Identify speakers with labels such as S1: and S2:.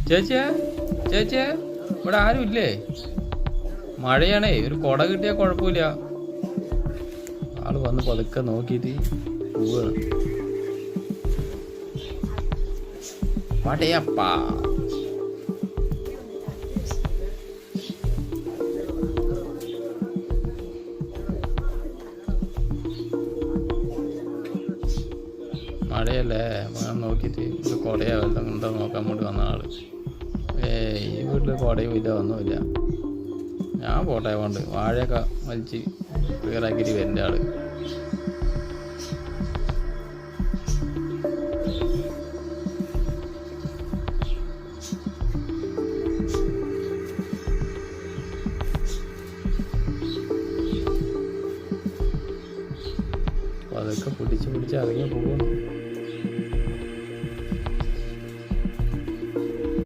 S1: ചേച്ചിയെ ചേച്ചിയെ ഇവിടെ ആരും ഇല്ലേ? മഴയാണേ, ഒരു കുട കിട്ടിയാൽ കുഴപ്പമില്ല. ആള് വന്ന് പതുക്കെ നോക്കിയിട്ട് പോവാണ്. മടയപ്പാ മഴയല്ലേ, മഴ നോക്കിയിട്ട് ഒരു കുടയാ വല്ലതും ഉണ്ടോ നോക്കാൻ വേണ്ടി വന്ന ആള്. ഈ വീട്ടിൽ കുടയും ഇല്ല, ഒന്നുമില്ല. ഞാൻ പോട്ടെ കൊണ്ട് വാഴയൊക്കെ വലിച്ച് ക്ലിയറാക്കിയിട്ട് വരുന്ന ആള്. അപ്പോൾ അതൊക്കെ പിടിച്ച് ഇറങ്ങി പോകുന്നു.